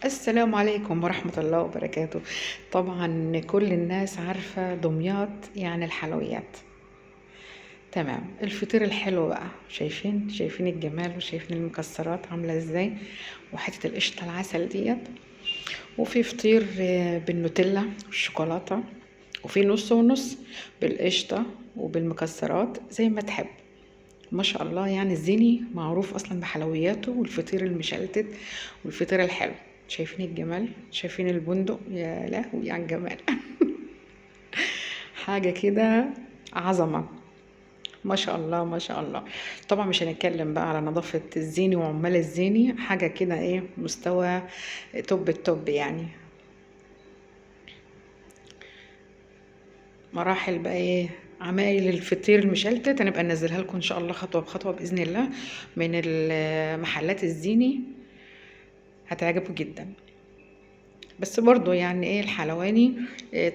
السلام عليكم ورحمة الله وبركاته. طبعا كل الناس عارفة دمياط يعني الحلويات. تمام، الفطير الحلو بقى، شايفين الجمال وشايفين المكسرات عاملة ازاي، وحتة القشطة العسل ديت. وفي فطير بالنوتيلا والشوكولاتة، وفي نص ونص بالقشطة وبالمكسرات زي ما تحب. ما شاء الله، يعني الزيني معروف اصلا بحلوياته والفطير المشلتت والفطير الحلو. شايفين الجمال، شايفين البندق، يا لهوي على الجمال. حاجة كده عظمة. ما شاء الله ما شاء الله. طبعا مش هنتكلم بقى على نظافة الزيني وعمال الزيني، حاجة كده ايه، مستوى توب التوب يعني. مراحل بقى ايه، عمايل الفطير المشلتت هنبقى ننزلها لكم ان شاء الله خطوة بخطوة بإذن الله من المحلات الزيني، هتعجبكم جدا. بس برضو يعني ايه الحلواني،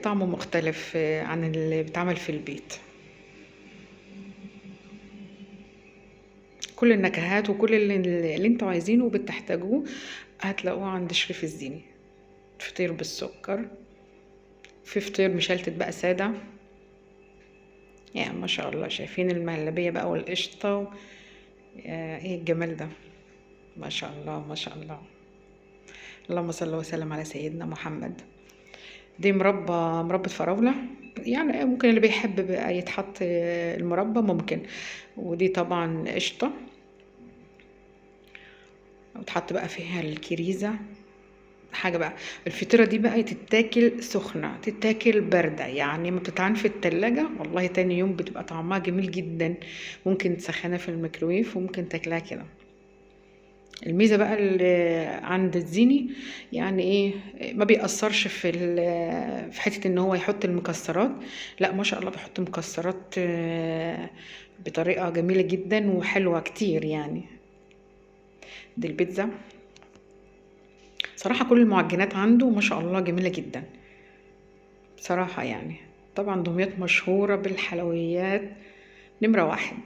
طعمه مختلف عن اللي بيتعمل في البيت. كل النكهات وكل اللي انتوا عايزينه وبتحتاجوه هتلاقوه عند شريف الزيني. فطير بالسكر، في فطير مشلتت بقى سادة. يعني ما شاء الله، شايفين المهلبية بقى والقشطة ايه الجمال ده. ما شاء الله ما شاء الله. اللهم صل وسلم على سيدنا محمد. دي مربى فراولة، يعني ممكن اللي بيحب بقى يتحط المربى ممكن. ودي طبعا قشطة، وتحط بقى فيها الكريزة. حاجة بقى، الفطيرة دي بقى تتاكل سخنة تتاكل باردة، يعني ما بتتعان في التلاجة والله تاني يوم بتبقى طعمها جميل جدا. ممكن تسخنها في الميكرويف وممكن تاكلها كده. الميزة بقى اللي عند الزيني يعني ايه، ما بيأثرش في حتة ان هو يحط المكسرات. لا ما شاء الله، بيحط مكسرات بطريقة جميلة جدا وحلوة كتير يعني. دي البيتزا، صراحة كل المعجنات عنده ما شاء الله جميلة جدا بصراحة يعني. طبعا دمياط مشهورة بالحلويات، نمرة واحد.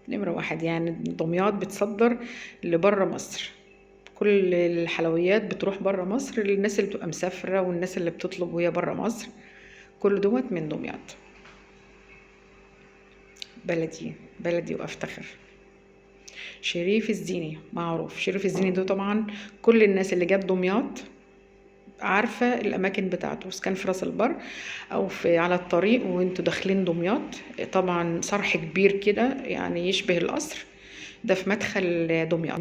نمرة واحد يعني، دمياط بتصدر لبره مصر. كل الحلويات بتروح بره مصر للناس اللي بتبقى مسافرة والناس اللي بتطلب وهي بره مصر. كل دوت من دمياط. بلدي بلدي وافتخر. شريف الزيني معروف، شريف الزيني ده طبعا كل الناس اللي جت دمياط عارفة الأماكن بتاعته، بس كان في راس البر أو في على الطريق وانتوا داخلين دمياط. طبعا صرح كبير كده يعني يشبه القصر، ده في مدخل دمياط.